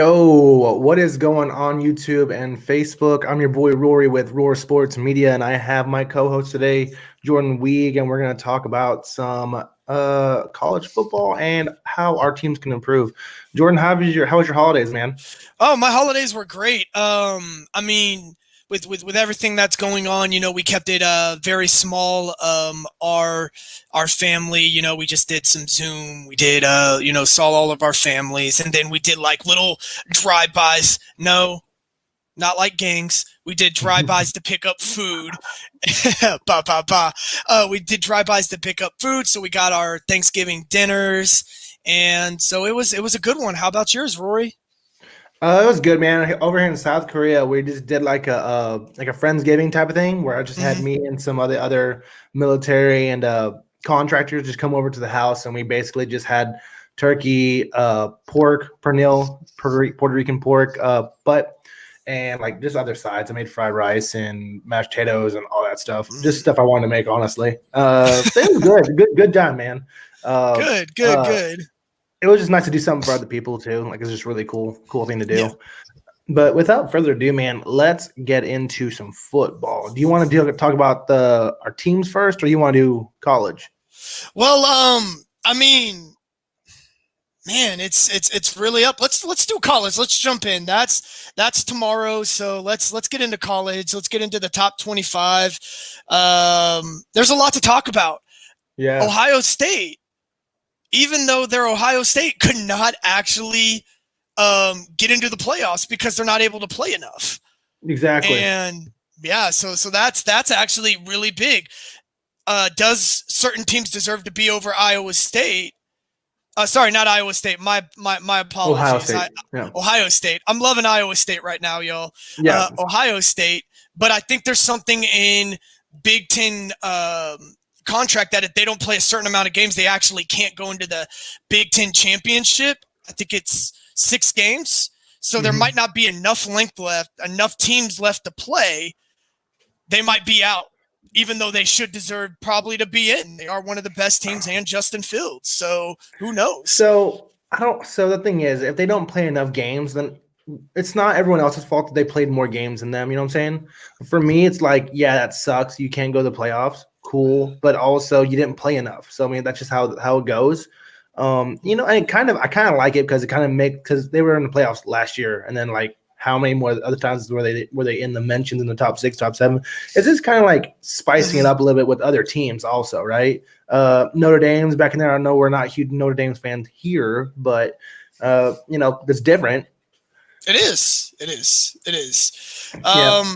Yo, what is going on YouTube and Facebook? I'm your boy Rory with Roar Sports Media, and I have my co-host today, Jordan Weig, and we're going to talk about some college football and how our teams can improve. Jordan, how was your holidays, man? Oh, my holidays were great. With everything that's going on, we kept it very small. Our family, we just did some Zoom. We did saw all of our families, and then we did like little drive-bys. No, not like gangs. We did drive-bys to pick up food. Ba ba ba. We did drive-bys to pick up food, so we got our Thanksgiving dinners, and so it was a good one. How about yours, Rory? It was good, man. Over here in South Korea, we just did like a friendsgiving type of thing where I just had Hmm. me and some other military and contractors just come over to the house, and we basically just had turkey, pork, pernil, Puerto Rican pork, butt, and like just other sides. I made fried rice and mashed potatoes and all that stuff. Just stuff I wanted to make, honestly. It was good, good time, man. Uh, Good, good, uh, good. it was just nice to do something for other people too. Like it's just really cool thing to Yeah. do. But without further ado, man, let's get into some football. Do you want to talk about the our teams first, or you want to do college? Well, I mean, man, it's really up. Let's do college. Let's jump in. That's tomorrow. So let's get into college. Let's get into the top 25. There's a lot to talk about. Yeah, Ohio State, even though they're Ohio State, could not actually get into the playoffs because they're not able to play enough. exactly. And yeah, so that's actually really big. Does certain teams deserve to be over Iowa State? Sorry, not Iowa State. My Ohio apologies. State. Yeah, Ohio State. I'm loving Iowa State right now, y'all. yeah. Ohio State, but I think there's something in Big Ten contract that if they don't play a certain amount of games, they actually can't go into the Big Ten championship. I think it's 6 games, so there might Hmm. not be enough length left, enough teams left to play. They might be out, even though they should deserve probably to be in. They are one of the best teams and Justin Fields. So who knows? So I don't. So the thing is, if they don't play enough games, then it's not everyone else's fault that they played more games than them. You know what I'm saying? For me, it's like, yeah, that sucks. You can't go to the playoffs. Cool, but also you didn't play enough. So I mean, that's just how it goes. And I kind of like it because it kind of make because they were in the playoffs last year, and then like how many more other times were they in the mentions in the top six, top seven? It's just kind of like spicing it Mhm. up a little bit with other teams, also, right? Notre Dame's back in there. I know we're not huge Notre Dame fans here, but it's different. It is. It is. It is. Yeah.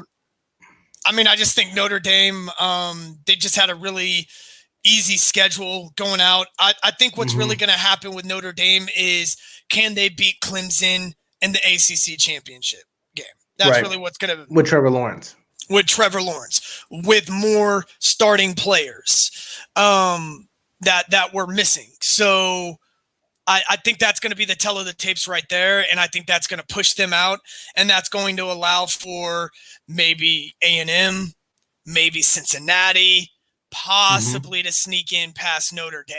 I mean, I just think Notre Dame, they just had a really easy schedule going out. I think what's really Hmm. going to happen with Notre Dame is can they beat Clemson in the ACC championship game? That's Right. really what's going to With Trevor Lawrence. with Trevor Lawrence with more starting players that we're missing. So I think that's going to be the tell of the tapes right there, and I think that's going to push them out, and that's going to allow for maybe A&M, maybe Cincinnati, Hmm. possibly to sneak in past Notre Dame.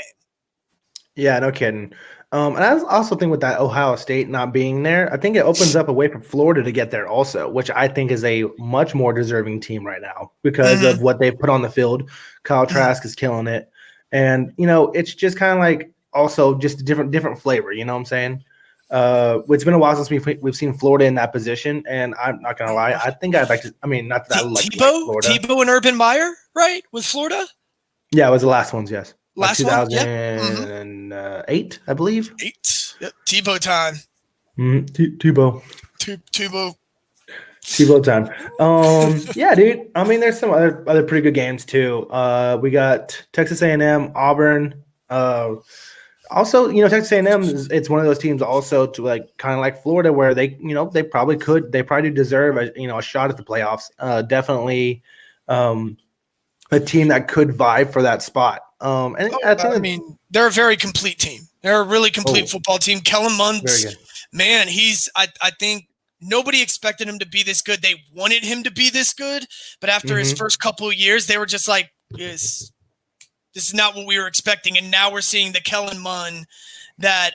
Yeah, no kidding. And I also think with that Ohio State not being there, I think it opens up a way for Florida to get there also, which I think is a much more deserving team right now because Mm-hmm, of what they've put on the field. Kyle mm-hmm. Trask is killing it. And it's just kind of like also just a different flavor, you know what I'm saying? It's been a while since we've seen Florida in that position, and I'm not gonna lie, I think I'd like to. I mean, not that I like Tebow, Florida. Tebow and Urban Meyer, right, with Florida. Yeah, it was the last ones, yes, like Last one, yep. Mm-hmm. 2008, I believe. 8. Yep. Tebow time. Tebow. Tebow. Tebow time. Yeah, dude. I mean, there's some other pretty good games too. We got Texas A&M, Auburn. Also, Texas A&M it's one of those teams also to like kind of like Florida where they probably deserve a shot at the playoffs. Definitely, um, a team that could vie for that spot. And Oh, I think I that mean, they're a very complete team. They're a really complete oh, football team. Kellen very Mund's, good. man, I think nobody expected him to be this good. They wanted him to be this good, but after his Hmm. first couple of years, they were just like, this is not what we were expecting. And now we're seeing the Kellen Mund that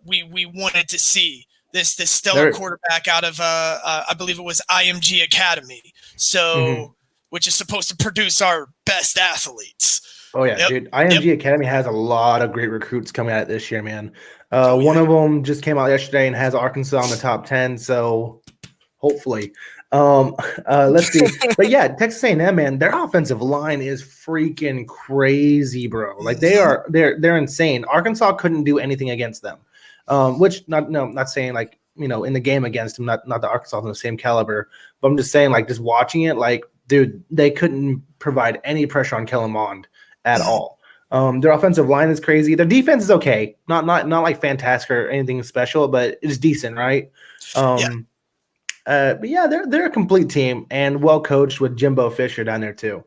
we wanted to see. this stellar They're quarterback out of I believe it was IMG Academy. So, which is supposed to produce our best athletes. Oh yeah, Yep. dude. Yep. IMG Academy has a lot of great recruits coming out this year, man. Oh One yeah. of them just came out yesterday and has Arkansas in the top 10. So hopefully, um, let's see. But yeah, Texas A&M, man, their offensive line is freaking crazy, bro. Like Mm-hmm. they're insane. Arkansas couldn't do anything against them. Which not saying like in the game against them, not the Arkansas in the same caliber, but I'm just saying like just watching it, like dude, they couldn't provide any pressure on Kellen Mond at all. Their offensive line is crazy. Their defense is okay, not like fantastic or anything special, but it's decent, right? Yeah. But yeah, they're a complete team and well coached with Jimbo Fisher down there too.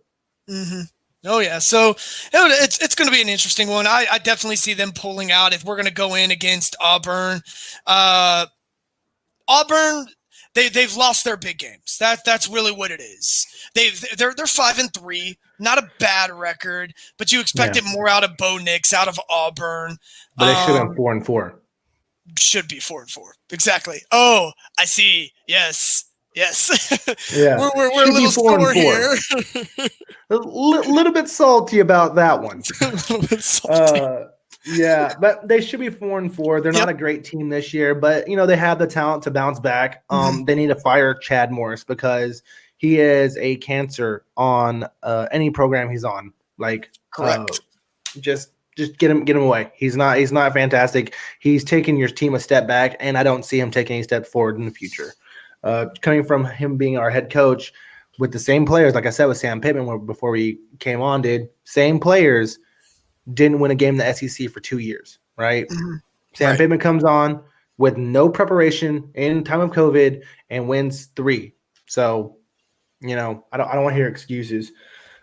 Mm-hmm. Oh yeah, so it's going to be an interesting one. I definitely see them pulling out if we're going to go in against Auburn. Auburn, they've lost their big games. That's really what it is. They're 5-3, not a bad record, but you expect it more out of Bo Nix, out of Auburn. But they should have been 4-4. Should be 4-4. Exactly. Oh, I see. Yes. Yeah, we're a little sore here. A little bit salty about that one. A little bit salty. Yeah, but they should be 4-4. They're not a great team this year, but they have the talent to bounce back. They need to fire Chad Morris because he is a cancer on any program he's on. Like, correct. Just get him away. He's not fantastic. He's taking your team a step back, and I don't see him taking a step forward in the future. Coming from him being our head coach with the same players, like I said with Sam Pittman before we came on, same players. Didn't win a game in the SEC for 2 years, right? Mm-hmm. Sam Pittman comes on with no preparation in time of COVID and wins 3. So, I don't want to hear excuses.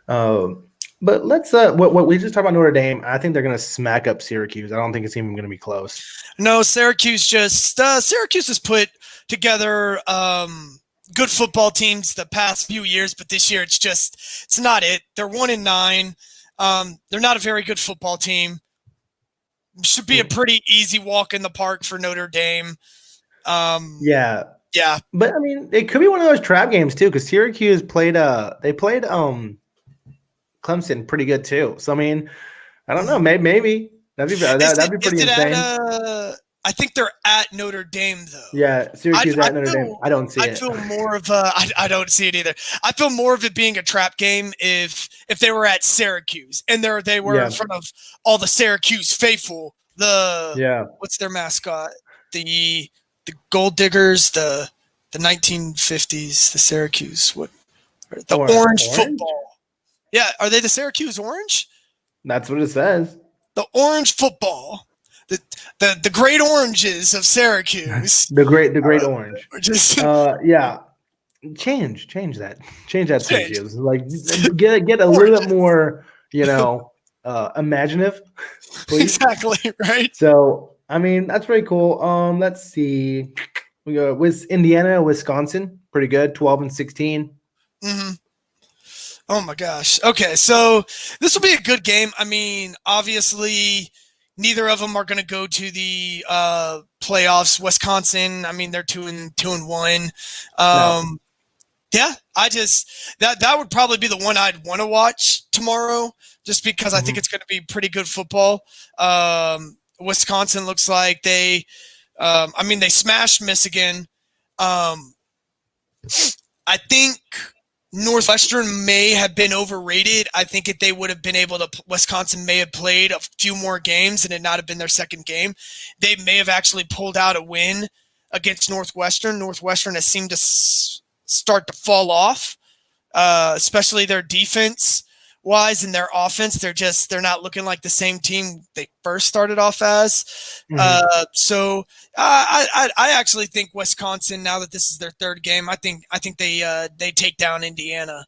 But let's what we just talked about Notre Dame. I think they're going to smack up Syracuse. I don't think it's even going to be close. No, Syracuse has put together good football teams the past few years, but this year it's not it. They're 1-9. They're not a very good football team. Should be a pretty easy walk in the park for Notre Dame. Yeah. But I mean, it could be one of those trap games too, because Syracuse played Clemson pretty good too. So I mean, I don't know, maybe that'd be pretty insane. I think they're at Notre Dame though. Yeah, Syracuse at Notre Dame. I don't see it. I feel more of I don't see it either. I feel more of it being a trap game if they were at Syracuse and they were in front of all the Syracuse faithful. What's their mascot? The Gold Diggers, the 1950s, the Syracuse. The orange football. Yeah, are they the Syracuse Orange? That's what it says. The orange football. The great oranges of Syracuse. the great orange. Yeah. Change that. Change that Syracuse. Like get a little bit more, imaginative, please. Exactly, right? So I mean that's pretty cool. Let's see. We go with Indiana, Wisconsin, pretty good, 12-16. Mm-hmm. Oh my gosh. Okay, so this will be a good game. I mean, obviously neither of them are going to go to the playoffs. Wisconsin, I mean, they're 2-1. Yeah, that would probably be the one I'd want to watch tomorrow, just because I think it's going to be pretty good football. Wisconsin looks like they smashed Michigan. I think Northwestern may have been overrated. I think if they would have been able to, Wisconsin may have played a few more games and it not have been their second game. They may have actually pulled out a win against Northwestern. Northwestern has seemed to start to fall off, especially their defense wise and their offense. They're not looking like the same team they first started off as. So I actually think Wisconsin, now that this is their third game, I think they take down Indiana.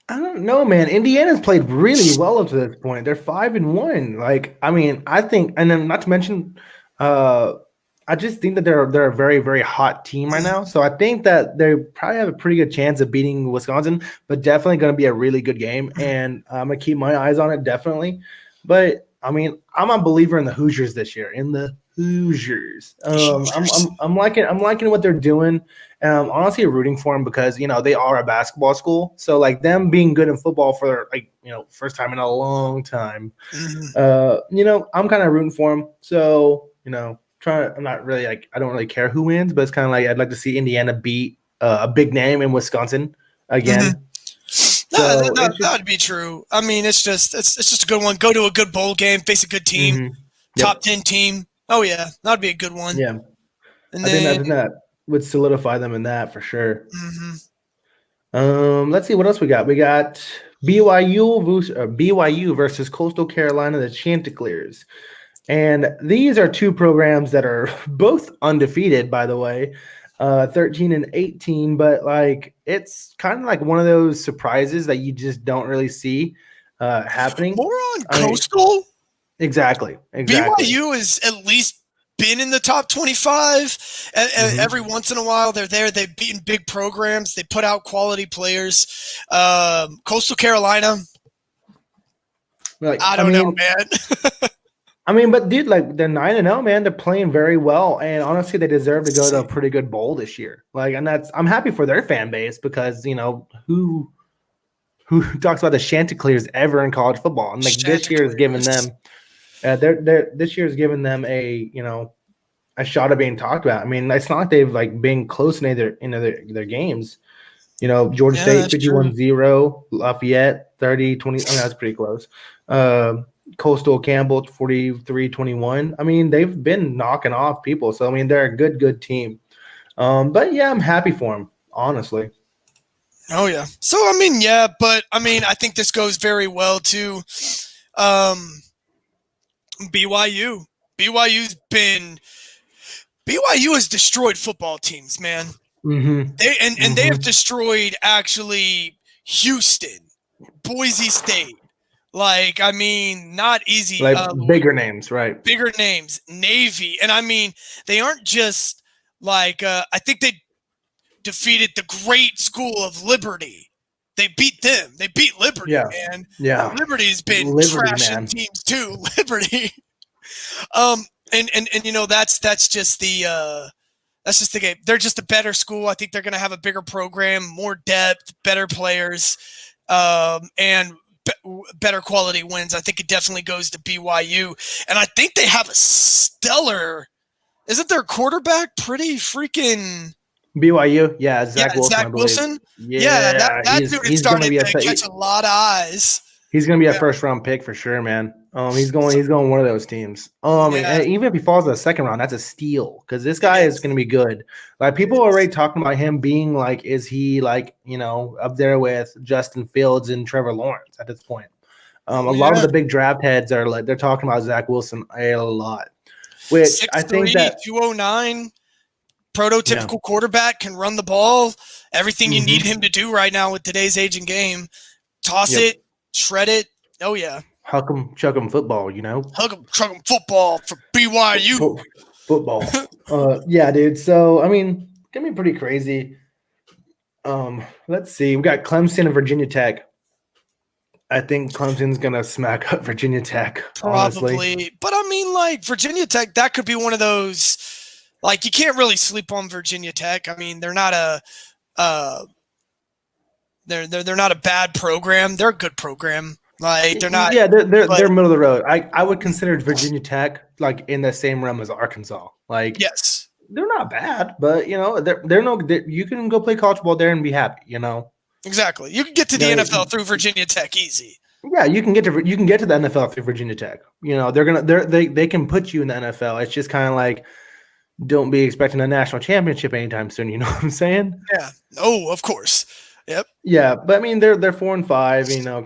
I don't know, man. Indiana's played really well up to this point. They're 5-1. Like, I mean, I think, and then not to mention, I just think that they're a very, very hot team right now. So I think that they probably have a pretty good chance of beating Wisconsin, but definitely going to be a really good game. And I'm going to keep my eyes on it, definitely. But, I mean, I'm a believer in the Hoosiers this year, in the Hoosiers. Hoosiers. I'm liking what they're doing. Honestly, rooting for them because they are a basketball school. So like them being good in football for first time in a long time. Mhm. I'm kind of rooting for them. So I'm not really like I don't really care who wins, but it's kind of like I'd like to see Indiana beat a big name in Wisconsin Mhm. again. No, So it's that just would be true. I mean, it's just a good one. Go to a good bowl game, face a good team, top yep, 10 team. Oh yeah, that'd be a good one. yeah. And I then, think that would solidify them in that for sure. mhm. Let's see what else we got. We got BYU versus Coastal Carolina, the Chanticleers. And these are two programs that are both undefeated, by the way, 13 and 18. But like, it's kind of like one of those surprises that you just don't really see happening. More on I mean, Coastal. exactly. BYU has at least been in the top 25. And Mhm. every once in a while, they're there. They've beaten big programs. They put out quality players. Coastal Carolina, Like, I don't know, man. but dude, like they're 9-0, man. They're playing very well, and honestly, they deserve to go to a pretty good bowl this year. Like, and I'm happy for their fan base because who talks about the Chanticleers ever in college football, and like this year is giving them, this year is giving them a shot of being talked about. I mean, it's not like they've like been close in their games. Georgia Yeah, State that's true. 51-0, Lafayette 30-20. I mean, that's pretty close. Coastal Campbell 43-21. I mean, they've been knocking off people. So, I mean, they're a good team. But yeah, I'm happy for them, honestly. Oh yeah. So I mean, yeah, but I mean, I think this goes very well to um, BYU. BYU's been BYU has destroyed football teams, man. Mm-hmm. And they have destroyed actually Houston, Boise State. Like, I mean, not easy. Like bigger names, right? Bigger names, Navy, and I mean, they aren't just like I think they defeated the great school of Liberty. They beat them. They beat Liberty, Yeah. man. Yeah. Liberty's been Liberty, trashing man. teams too. Liberty. And that's just the game. They're just a better school. I think they're going to have a bigger program, more depth, better players, and better quality wins. I think it definitely goes to BYU, and I think they have a stellar. Isn't their quarterback pretty freaking? BYU, yeah, Zach Wilson, Zach I believe. Wilson. Yeah, Yeah, that dude is he's gonna starting be to catch a lot of eyes. he's gonna be a Yeah. first round pick for sure, man. He's going one of those teams. Yeah, And even if he falls to the second round, that's a steal because this it guy is is. gonna be good. Like people are already talking about him being like, is he like up there with Justin Fields and Trevor Lawrence at this point? A Oh lot of yeah. the big draft heads are like they're talking about Zach Wilson a lot, which I think 6'3", that 209, yeah. prototypical quarterback, can run the ball. Everything you need Mhm. him to do right now with today's aging game. Toss Yep. it, shred it. Oh yeah. Huck 'em, chuck 'em football, Hug 'em, truck 'em football for BYU. Football. Yeah, dude. So I mean, gonna be pretty crazy. Let's see. We got Clemson and Virginia Tech. I think Clemson's gonna smack up Virginia Tech, honestly. Probably. But I mean, like, Virginia Tech, that could be one of those, like, you can't really sleep on Virginia Tech. I mean, they're not a they're not a bad program. They're a good program. Like, they're not. Yeah, they're But middle of the road. I would consider Virginia Tech like in the same realm as Arkansas. Like yes, they're not bad, but you can go play college ball there and be happy. exactly. You can get to the NFL through Virginia Tech easy. Yeah, you can get to the NFL through Virginia Tech. They can put you in the NFL. It's just kind of like don't be expecting a national championship anytime soon. You know what I'm saying? Yeah. Oh, of course. Yep. Yeah, but I mean they're 4-5.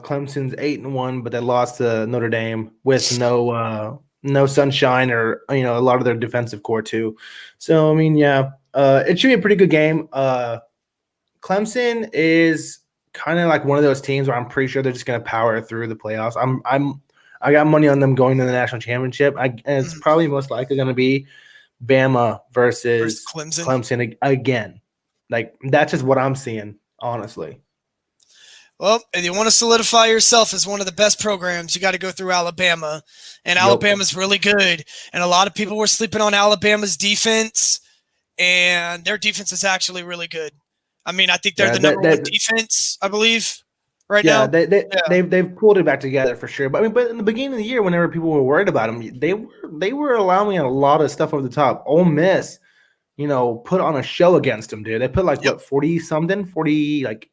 Clemson's 8-1, but they lost to Notre Dame with no sunshine or a lot of their defensive core too. So I mean, yeah, it should be a pretty good game. Clemson is kind of like one of those teams where I'm pretty sure they're just going to power through the playoffs. I got money on them going to the national championship. And it's probably most likely going to be Bama versus Clemson again. Like that's just what I'm seeing, honestly. Well, if you want to solidify yourself as one of the best programs, you got to go through Alabama. And Yep. Alabama's really good. And a lot of people were sleeping on Alabama's defense, and their defense is actually really good. I mean, I think they're Yeah, the number one defense, I believe, right yeah, now. they've pulled it back together for sure. But I mean, but in the beginning of the year, whenever people were worried about them, they were allowing a lot of stuff over the top. Ole Miss, put on a show against them, dude. They put like Yep. what 40 something, 40 like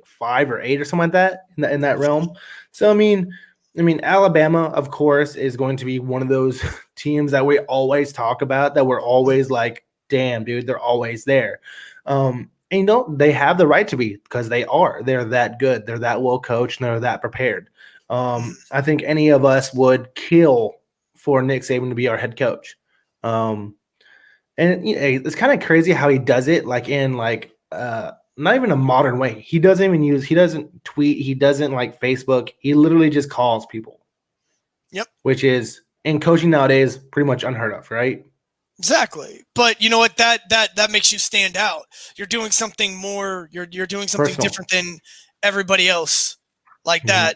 5 or 8 or something like that in that realm. So I mean, Alabama, of course, is going to be one of those teams that we always talk about. That we're always like, damn, dude, they're always there. And they have the right to be because they are. They're that good. They're that well coached, and they're that prepared. I think any of us would kill for Nick Saban to be our head coach. And it's kind of crazy how he does it, like in not even a modern way. He doesn't tweet, he doesn't like Facebook. He literally just calls people. Yep. Which is in coaching nowadays pretty much unheard of, right? Exactly. But you know what? That makes you stand out. You're doing something more. You're doing something Personal. different than everybody else. Like that.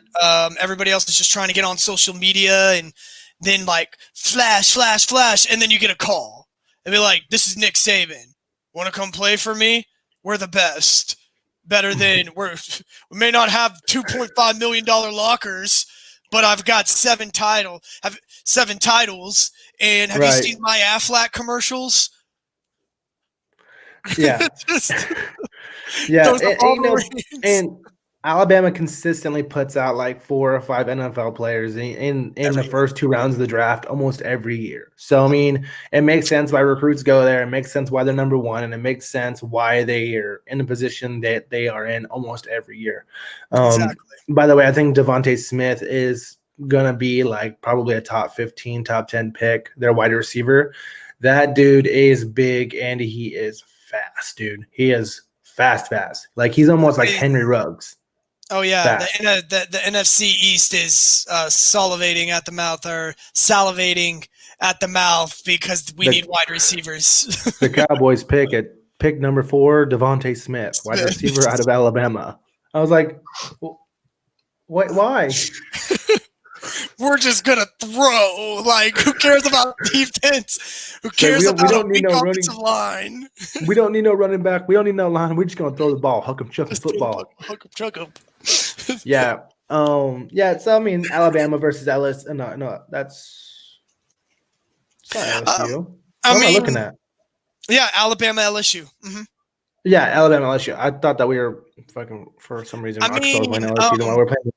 Everybody else is just trying to get on social media and then like flash, flash, flash, and then you get a call. And be like, "This is Nick Saban. Want to come play for me? We're the best. Better than we may not have $2.5 million lockers, but I've got 7 titles. And have you seen my Aflac commercials? Yeah. Yeah. And Alabama consistently puts out like 4 or 5 NFL players in the first 2 rounds of the draft almost every year. So, I mean, it makes sense why recruits go there. It makes sense why they're number one, and it makes sense why they are in the position that they are in almost every year. Exactly. By the way, I think Devontae Smith is going to be like probably a top 15, top 10 pick, their wide receiver. That dude is big, and he is fast, dude. He is fast. Like he's almost like Henry Ruggs. Oh yeah, the NFC East is salivating at the mouth because we need wide receivers. The Cowboys pick number 4, Devontae Smith, wide receiver out of Alabama. I was like, why? We're just gonna throw. Like, who cares about defense? Who cares about a weak offensive line? We don't need no running back. We don't need no line. We're just gonna throw the ball. Huck 'em, chuck 'em, football. Huck 'em, chuck 'em. Yeah. Yeah. So I mean, Alabama versus Ellis. No, that's not LSU. What am I looking at? Yeah, Alabama, LSU. Mm-hmm. Yeah, Alabama, LSU. I thought that we were fucking for some reason. LSU we're playing.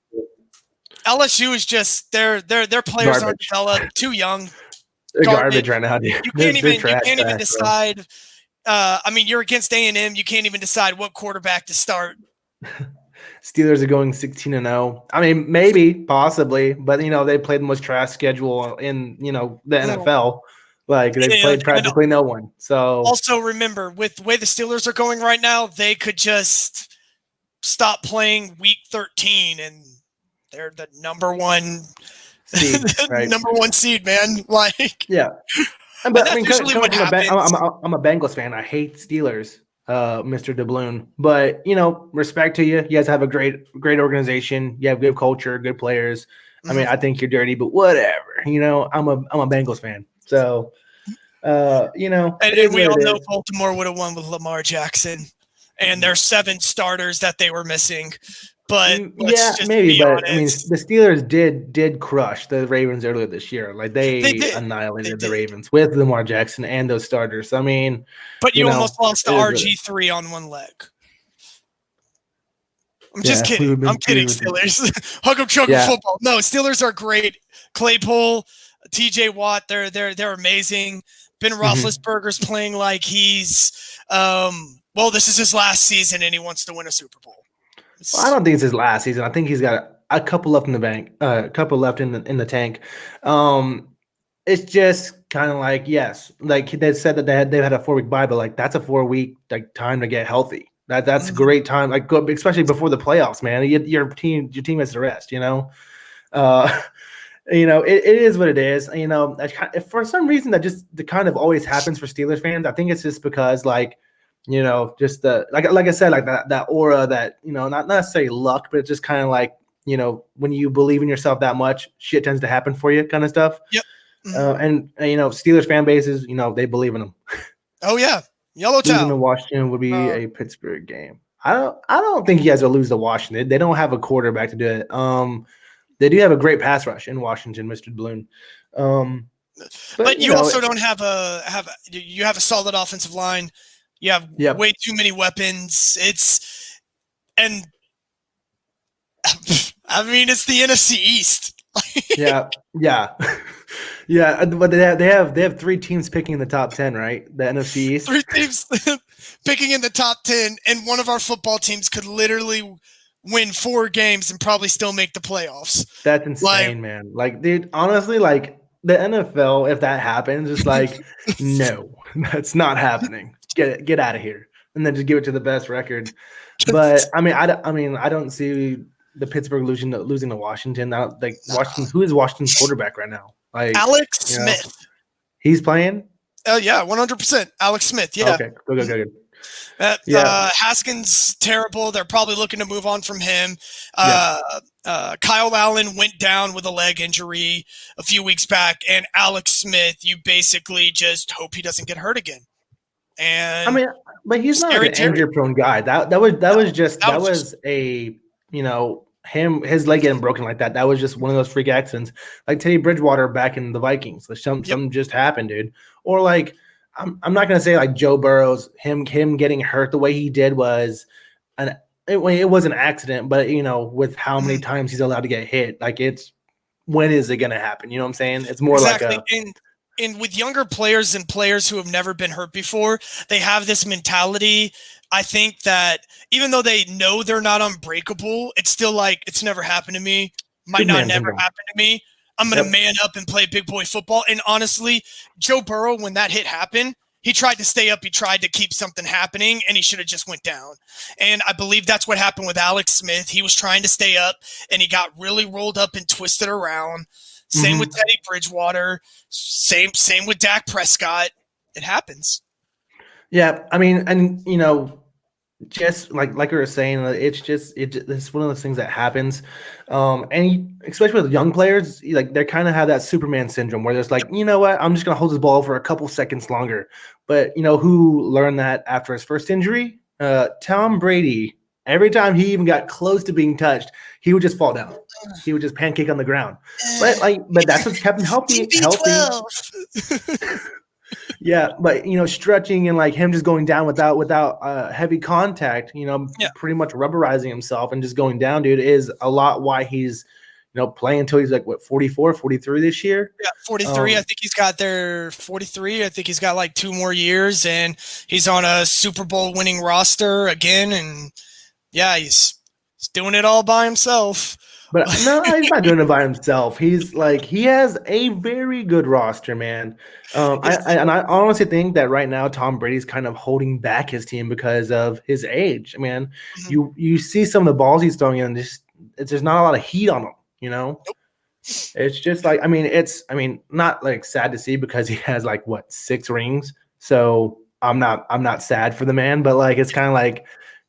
LSU is just their players aren't developed, too young. They're garbage right now, dude. You can't even decide. I mean, you're against A&M. You can't even decide what quarterback to start. Steelers are going 16-0. I mean, maybe, possibly, but they played the most trash schedule in the NFL. Like they played practically no one. So also remember, with the way the Steelers are going right now, they could just stop playing week 13 and they're the number 1 seed, right? Number 1 seed, man. Like, yeah. But I mean, I'm a Bengals fan. I hate Steelers, Mr. DeBloon. But respect to you. You guys have a great organization. You have good culture, good players. I mean, I think you're dirty, but whatever. I'm a Bengals fan. So, and we all know Baltimore would have won with Lamar Jackson and their 7 starters that they were missing. But yeah, maybe. But I mean, the Steelers did crush the Ravens earlier this year. Like they annihilated the Ravens with Lamar Jackson and those starters. I mean, but you almost lost to RG3 on one leg. I'm just kidding. I'm kidding, Steelers. Hug 'em, chug 'em football. No, Steelers are great. Claypool, TJ Watt, they're amazing. Ben Roethlisberger's playing like he's this is his last season and he wants to win a Super Bowl. Well, I don't think it's his last season. I think he's got a couple left in the bank, a couple left in the tank. It's just kind of like, yes, like they said that they've had a 4-week bye, but like that's a 4-week like time to get healthy. That's a great time, like especially before the playoffs, man. Your team has to rest. It is what it is. For some reason that kind of always happens for Steelers fans. I think it's just because like You know, just the like I said, like that aura, that, you know, not necessarily luck, but it's just kind of like, you know, when you believe in yourself that much, shit tends to happen for you, kind of stuff. Yep. Mhm. And you know, Steelers fan bases, you know, they believe in them. Oh yeah, Losing to Yellowtown. Washington would be Uh, a Pittsburgh game. I don't think you guys will lose to Washington. They don't have a quarterback to do it. They do have a great pass rush in Washington, Mr. Bloom. Um, but but you you know, also don't have you have a solid offensive line. You have yep, way too many weapons. And I mean, it's the NFC East. yeah, yeah, yeah. But they have 3 teams picking in the top 10, right? The NFC East. Three teams picking in the top 10, and one of our football teams could literally win 4 games and probably still make the playoffs. That's Like, insane, man. Like, dude, honestly, like the NFL, if that happens, it's like, no, that's not happening. Get out of here, and then just give it to the best record. But I mean, I don't see the Pittsburgh losing to Washington. Like Washington, who is Washington's quarterback right now? Like, Alex you know, Smith. he's playing. Oh yeah, 100%. Alex Smith. Yeah. Okay, good. Yeah, Haskins terrible. They're probably looking to move on from him. yep. Kyle Allen went down with a leg injury a few weeks back, and Alex Smith, you basically just hope he doesn't get hurt again. I And mean, but he's not scary like an Terry. injury prone guy. That was a, you know, his leg getting broken like that. That was just one of those freak accidents, like Teddy Bridgewater back in the Vikings. Like Yep. something just happened, dude. Or like I'm not gonna say like Joe Burrow's him getting hurt the way he did was it was an accident, but you know, with how many times he's allowed to get hit, like it's when is it gonna happen? You know what I'm saying? It's more like Exactly. a And with younger players and players who have never been hurt before, they have this mentality. I think that even though they know they're not unbreakable, it's still like, it's never happened to me. Might not Superman never syndrome. happen to me. I'm going to Yep. man up and play big boy football. And honestly, Joe Burrow, when that hit happened, he tried to stay up. He tried to keep something happening, and he should have just went down. And I believe that's what happened with Alex Smith. He was trying to stay up, and he got really rolled up and twisted around. Same with Teddy Bridgewater. Same with Dak Prescott. It happens. Yeah, I mean, and you know, just like we were saying, it's one of those things that happens, especially with young players, like they kind of have that Superman syndrome where there's like, you know what, I'm just gonna hold this ball for a couple seconds longer. But you know who learned that after his first injury? Tom Brady. Every time he even got close to being touched, he would just fall down. He would just pancake on the ground. But that's what's kept him healthy. Yeah, but you know, stretching and like him just going down without heavy contact, you know, Yeah. pretty much rubberizing himself and just going down, dude, is a lot why he's, you know, playing until he's like what 44, 43 this year. Yeah, 43. I think he's got there 43. I think he's got like 2 more years, and he's on a Super Bowl winning roster again. And yeah, he's doing it all by himself. But no, he's not doing it by himself. He's like he has a very good roster, man. I honestly think that right now Tom Brady's kind of holding back his team because of his age. Man, you see some of the balls he's throwing in, there's not a lot of heat on him. You know, it's just like I mean, not like sad to see because he has like what 6 rings. So I'm not sad for the man, but like it's kind of like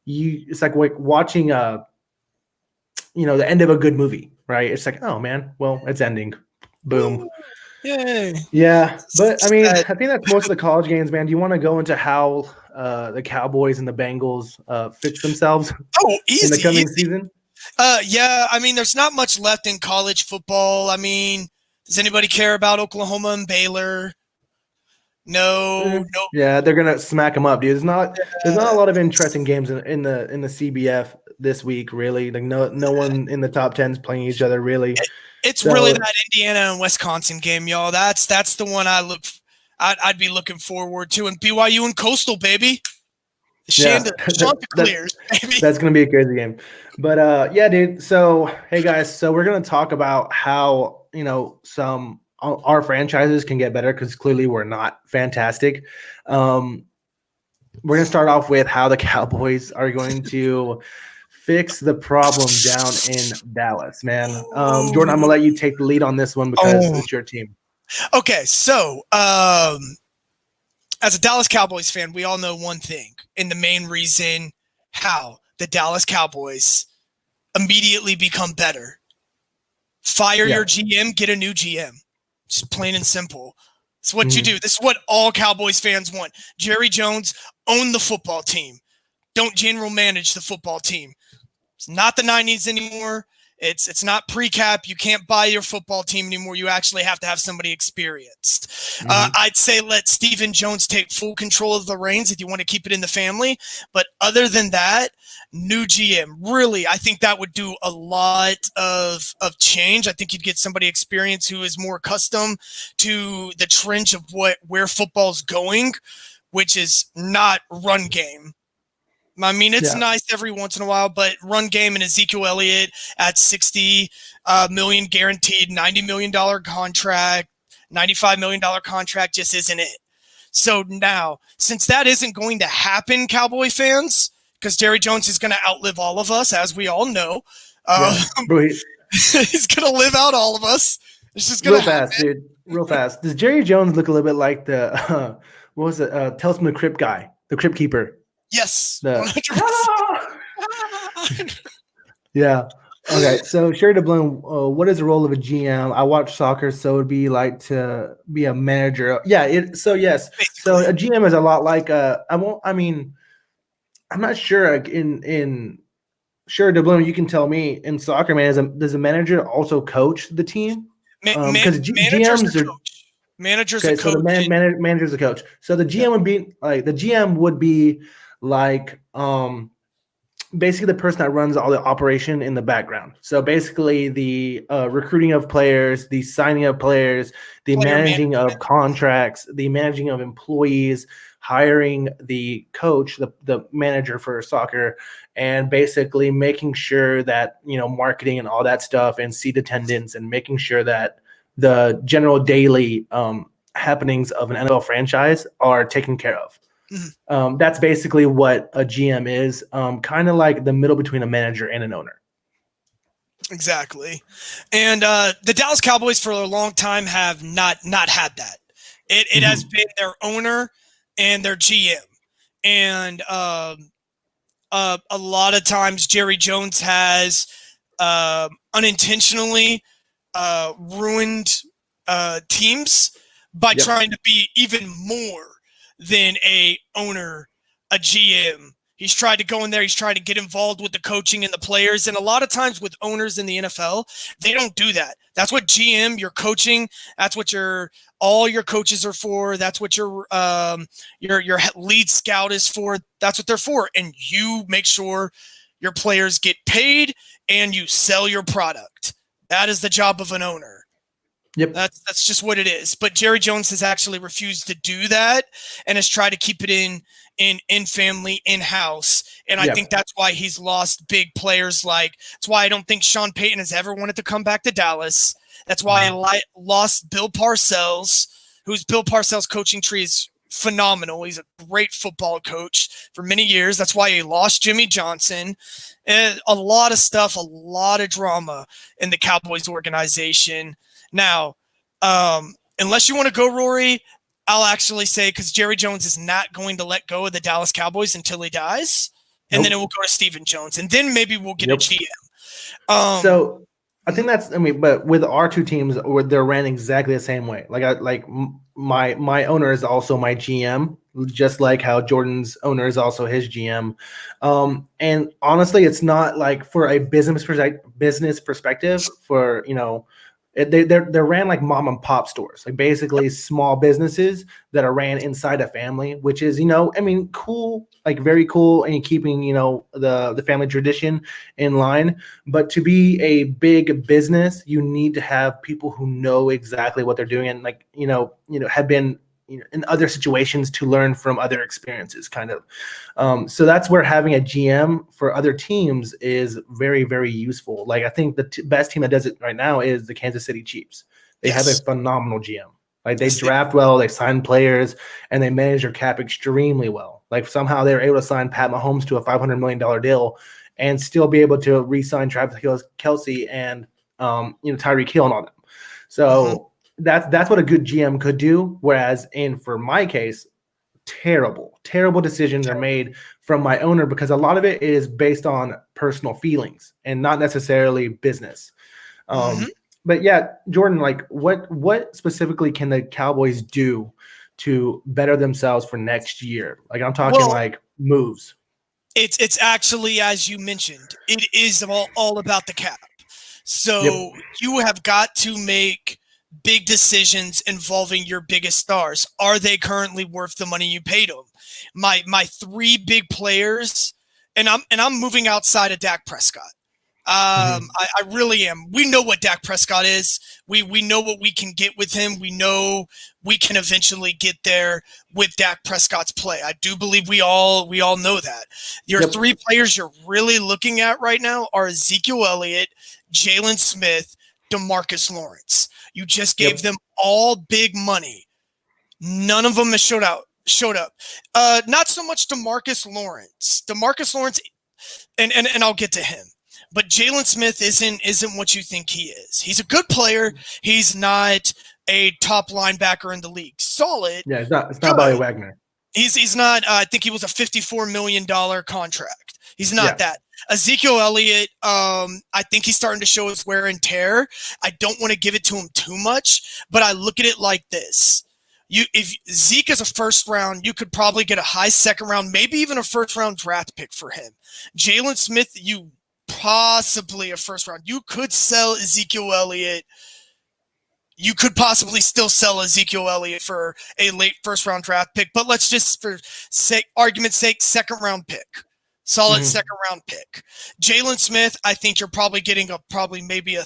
it's like watching you know, the end of a good movie, right? It's like, oh man, well, it's ending. Boom. Woo, yay. Yeah, but I mean, I think that's most of the college games, man. Do you want to go into how the Cowboys and the Bengals fix themselves in the coming season? Yeah, I mean, there's not much left in college football. I mean, does anybody care about Oklahoma and Baylor? No. Yeah, they're gonna smack them up, dude. There's not a lot of interesting games in the CBF this week, really. Like no one in the top 10 is playing each other, really. It's really that Indiana and Wisconsin game, y'all. That's the one I'd be looking forward to. And BYU and Coastal, baby. Chanticleers, baby. That's gonna be a crazy game. But yeah, dude. So hey guys, so we're gonna talk about how, you know, our franchises can get better because clearly we're not fantastic. We're gonna start off with how the Cowboys are going to fix the problem down in Dallas, man. Jordan, I'm gonna let you take the lead on this one because it's your team. Okay, so as a Dallas Cowboys fan, we all know one thing, and the main reason how the Dallas Cowboys immediately become better. Fire your GM, get a new GM. Just plain and simple. It's what you do. This is what all Cowboys fans want. Jerry Jones, own the football team. Don't general manage the football team. It's not the 90s anymore. It's not pre-cap. You can't buy your football team anymore. You actually have to have somebody experienced. I'd say let Stephen Jones take full control of the reins if you want to keep it in the family. But other than that, new GM. Really, I think that would do a lot of change. I think you'd get somebody experienced who is more accustomed to the trench of where football's going, which is not run game. I mean, it's nice every once in a while, but run game and Ezekiel Elliott at $60 million guaranteed, $90 million contract, $95 million contract just isn't it. So now, since that isn't going to happen, Cowboy fans, because Jerry Jones is going to outlive all of us, as we all know. He's going to live out all of us. It's just going to happen. Fast, dude. Real fast. Does Jerry Jones look a little bit like the what was it? Tales from the Crypt guy, the Crypt Keeper? Yes. Yeah. Okay. So Sherry DeBlum, what is the role of a GM? I watch soccer, so it'd be like to be a manager. Yeah. So yes. Basically. So a GM is a lot like I'm not sure in Sherry DeBlum, you can tell me in soccer, man, does a manager also coach the team? Because GMs are coach. Managers a coach. So the manager's a coach. So the GM would be like basically the person that runs all the operation in the background. So basically the recruiting of players, the signing of players, the managing of contracts, the managing of employees, hiring the coach, the manager for soccer, and basically making sure that, marketing and all that stuff and seat attendance and making sure that the general daily happenings of an NFL franchise are taken care of. Mm-hmm. That's basically what a GM is, kind of like the middle between a manager and an owner. Exactly. And the Dallas Cowboys for a long time have not had that. It has been their owner and their GM. And a lot of times Jerry Jones has unintentionally ruined teams by trying to be even more than a owner, a GM. He's tried to go in there. He's tried to get involved with the coaching and the players. And a lot of times with owners in the NFL, they don't do that. That's what GM, your coaching, that's what all your coaches are for. That's what your lead scout is for. That's what they're for. And you make sure your players get paid and you sell your product. That is the job of an owner. Yep. That's just what it is. But Jerry Jones has actually refused to do that and has tried to keep it in family, in-house. And I think that's why he's lost big players. That's why I don't think Sean Payton has ever wanted to come back to Dallas. That's why I lost Bill Parcells, Bill Parcells' coaching tree is phenomenal. He's a great football coach for many years. That's why he lost Jimmy Johnson. And a lot of stuff, a lot of drama in the Cowboys organization. Now, unless you want to go, Rory, I'll actually say, because Jerry Jones is not going to let go of the Dallas Cowboys until he dies, and then it will go to Stephen Jones, and then maybe we'll get a GM. So I think but with our two teams, they're ran exactly the same way. My owner is also my GM, just like how Jordan's owner is also his GM. And honestly, it's not like for a business perspective for, they're ran like mom and pop stores, like basically small businesses that are ran inside a family, which is, cool, like very cool, and keeping, the family tradition in line. But to be a big business, you need to have people who know exactly what they're doing and have been in other situations to learn from other experiences, kind of. So that's where having a GM for other teams is very, very useful. Like, I think the best team that does it right now is the Kansas City Chiefs. They have a phenomenal GM. Like, they draft well, they sign players, and they manage their cap extremely well. Like, somehow they were able to sign Pat Mahomes to a $500 million deal and still be able to re-sign Travis Kelce and Tyreek Hill and all them. So that's what a good GM could do. Whereas for my case, terrible decisions are made from my owner, because a lot of it is based on personal feelings and not necessarily business. Mm-hmm. But yeah, Jordan, like what specifically can the Cowboys do to better themselves for next year? Like I'm talking Well, like moves. it's actually, as you mentioned, it is all about the cap. Yep. So you have got to make big decisions involving your biggest stars. Are they currently worth the money you paid them? My three big players, and I'm moving outside of Dak Prescott. I really am. We know what Dak Prescott is. We know what we can get with him. We know we can eventually get there with Dak Prescott's play. I do believe we all know that. Your Yep. three players you're really looking at right now are Ezekiel Elliott, Jalen Smith, DeMarcus Lawrence. You just gave them all big money. None of them has showed up. Not so much DeMarcus Lawrence. DeMarcus Lawrence, and I'll get to him. But Jalen Smith isn't what you think he is. He's a good player. He's not a top linebacker in the league. Solid. Yeah, it's not Bobby Wagner. He's not. I think he was a $54 million contract. He's not Yeah. that. Ezekiel Elliott, I think he's starting to show his wear and tear. I don't want to give it to him too much, but I look at it like this. If Zeke is a first round, you could probably get a high second round, maybe even a first round draft pick for him. Jalen Smith, you possibly a first round. You could sell Ezekiel Elliott. You could possibly still sell Ezekiel Elliott for a late first round draft pick, but let's just, for argument's sake, second round pick. Solid second round pick. Jalen Smith, I think you're probably getting maybe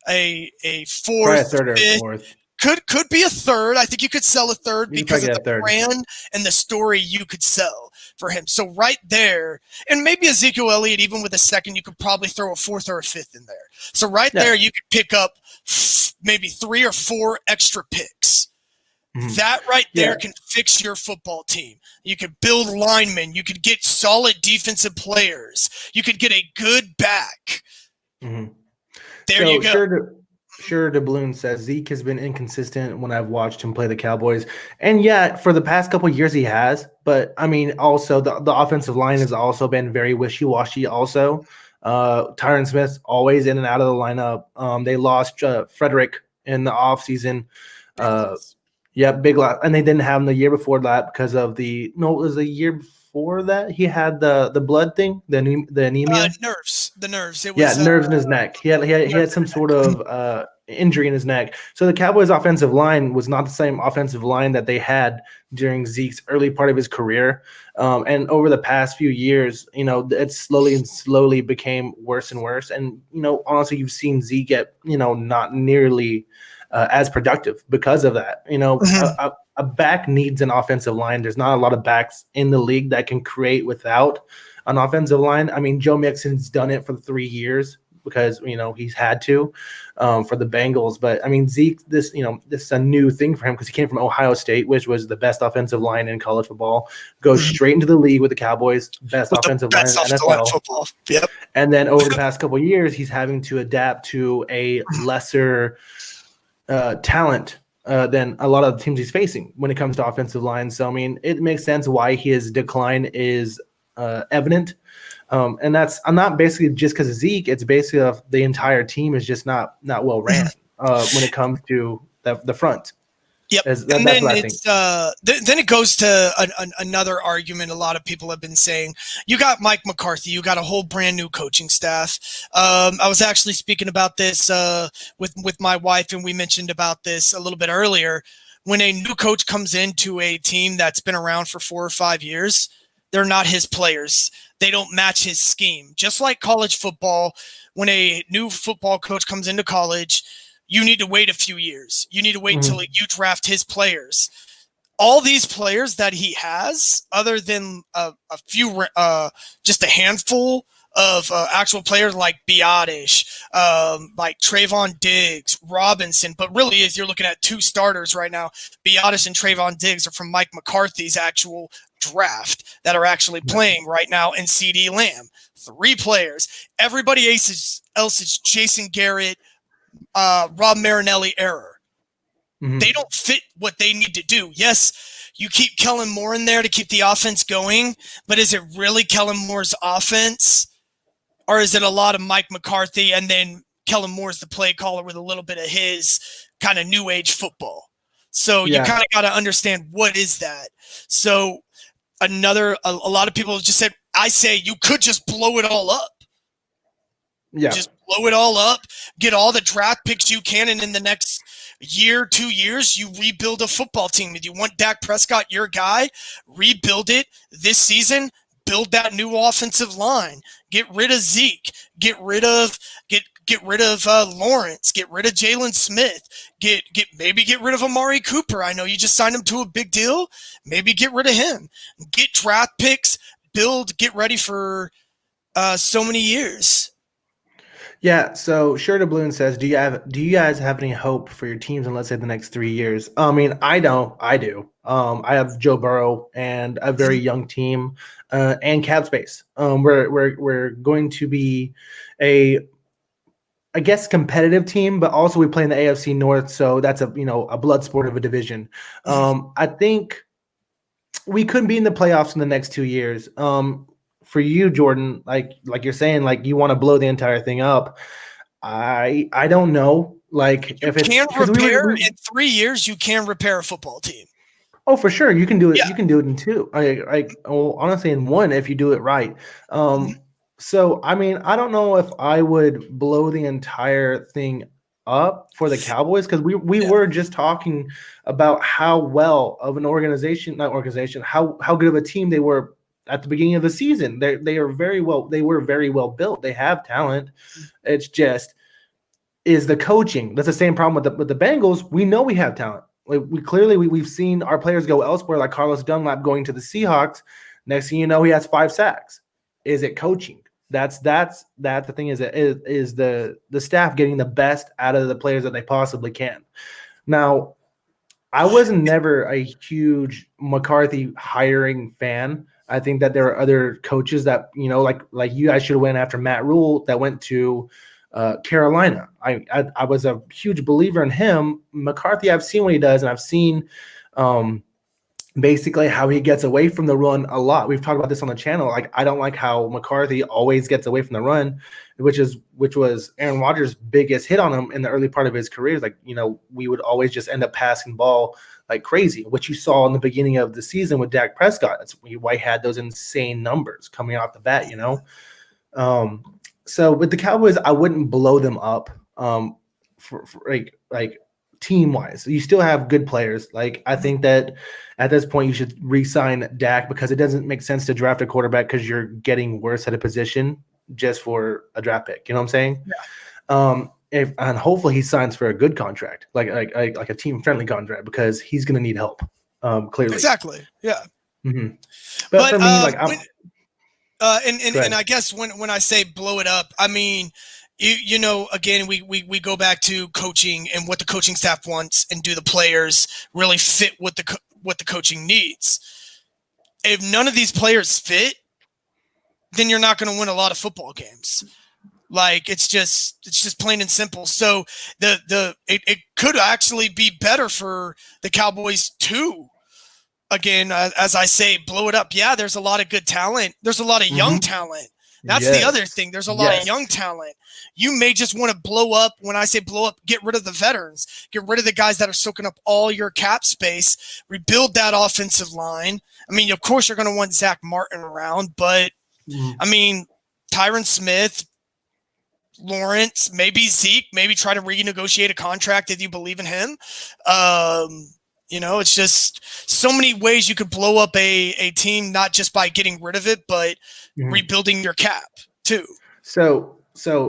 a fourth, Probably a third or fifth. fourth. Could be a third. I think you could sell a third because of the brand and the story you could sell for him. So right there, and maybe Ezekiel Elliott, even with a second, you could probably throw a fourth or a fifth in there. So there, you could pick up maybe 3 or 4 extra picks. That right there can fix your football team. You could build linemen. You could get solid defensive players. You could get a good back. There you go. Sure, DeBloon says Zeke has been inconsistent when I've watched him play the Cowboys. And yeah, for the past couple of years he has. But, I mean, also the offensive line has also been very wishy-washy also. Tyron Smith's always in and out of the lineup. They lost Frederick in the offseason. Big loss. And they didn't have him the year before that because of it was the year before that he had the blood thing, the anemia. The nerves. It was nerves in his neck. He had some sort of injury in his neck. So the Cowboys' offensive line was not the same offensive line that they had during Zeke's early part of his career. And over the past few years, it slowly became worse and worse. And honestly, you've seen Zeke get not nearly as productive because of that. A back needs an offensive line. There's not a lot of backs in the league that can create without an offensive line. I mean, Joe Mixon's done it for 3 years because he's had to for the Bengals. But I mean, Zeke, this is a new thing for him because he came from Ohio State, which was the best offensive line in college football. Goes straight into the league with the Cowboys, best offensive line in the NFL. Football. Yep. And then over the past couple of years, he's having to adapt to a lesser talent than a lot of the teams he's facing when it comes to offensive line. So I mean, it makes sense why his decline is evident. And I'm not basically just because of Zeke. It's basically the entire team is just not well ran when it comes to the front. Yep. And then then it goes to another argument a lot of people have been saying. You got Mike McCarthy. You got a whole brand new coaching staff. I was actually speaking about this with my wife, and we mentioned about this a little bit earlier. When a new coach comes into a team that's been around for 4 or 5 years, they're not his players. They don't match his scheme. Just like college football, when a new football coach comes into college, you need to wait a few years. You need to wait until you draft his players. All these players that he has, other than a few, just a handful of actual players like Biotish, like Trayvon Diggs, Robinson. But really, if you're looking at 2 starters right now, Biotish and Trayvon Diggs are from Mike McCarthy's actual draft that are actually playing right now, and CD Lamb. 3 players. Everybody else is Jason Garrett, Rob Marinelli error. They don't fit what they need to do. Yes, you keep Kellen Moore in there to keep the offense going, but is it really Kellen Moore's offense? Or is it a lot of Mike McCarthy and then Kellen Moore's the play caller with a little bit of his kind of new age football? So you kind of got to understand what is that. So a lot of people have just said, I say you could just blow it all up. Yeah. Just blow it all up, get all the draft picks you can, and in the next year, 2 years, you rebuild a football team. If you want Dak Prescott, your guy, rebuild it this season, build that new offensive line, get rid of Zeke, get rid of Lawrence, get rid of Jalen Smith, maybe get rid of Amari Cooper. I know you just signed him to a big deal. Maybe get rid of him. Get draft picks, get ready for so many years. Yeah, so Sure to Balloon says, do you guys have any hope for your teams in, let's say, the next 3 years? I mean, I don't. I do. I have Joe Burrow and a very young team, and cap space. We're going to be I guess, competitive team, but also we play in the AFC North, so that's a blood sport of a division. I think we could be in the playoffs in the next 2 years. For you, Jordan, like you're saying, like you want to blow the entire thing up. I don't know. Like if it's because in 3 years, you can repair a football team. Oh, for sure, you can do it. Yeah. You can do it in 2. Honestly, in 1 if you do it right. So I mean, I don't know if I would blow the entire thing up for the Cowboys, because we were just talking about how well of an how good of a team they were at the beginning of the season. They were very well built. They have talent. It's just is the coaching. That's the same problem with the Bengals. We know we have talent. Like we've seen our players go elsewhere, like Carlos Dunlap going to the Seahawks. Next thing you know, he has 5 sacks. Is it coaching? That's the thing. Is the staff getting the best out of the players that they possibly can? Now, I was never a huge McCarthy hiring fan. I think that there are other coaches that like you guys should have went after Matt Rule that went to Carolina. I was a huge believer in him. McCarthy, I've seen what he does, and I've seen basically how he gets away from the run a lot. We've talked about this on the channel. Like, I don't like how McCarthy always gets away from the run, which was Aaron Rodgers' biggest hit on him in the early part of his career. Like, we would always just end up passing ball like crazy, which you saw in the beginning of the season with Dak Prescott. That's why he had those insane numbers coming off the bat, So with the Cowboys, I wouldn't blow them up for like team-wise. You still have good players. Like, I think that at this point you should re-sign Dak, because it doesn't make sense to draft a quarterback because you're getting worse at a position just for a draft pick. You know what I'm saying? Yeah. And hopefully he signs for a good contract, like a team-friendly contract, because he's going to need help. Clearly. Exactly. Yeah. Mm-hmm. But for me, like and I guess when I say blow it up, I mean, again, we go back to coaching and what the coaching staff wants, and do the players really fit what the coaching needs? If none of these players fit, then you're not going to win a lot of football games. Like, it's just plain and simple. So it could actually be better for the Cowboys too. Again, as I say, blow it up. Yeah, there's a lot of good talent. There's a lot of young talent. That's the other thing. There's a lot of young talent. You may just want to blow up. When I say blow up, get rid of the veterans. Get rid of the guys that are soaking up all your cap space. Rebuild that offensive line. I mean, of course, you're going to want Zach Martin around, but, I mean, Tyron Smith, Lawrence, maybe Zeke, maybe try to renegotiate a contract if you believe in him. It's just so many ways you could blow up a team, not just by getting rid of it, but rebuilding your cap too. So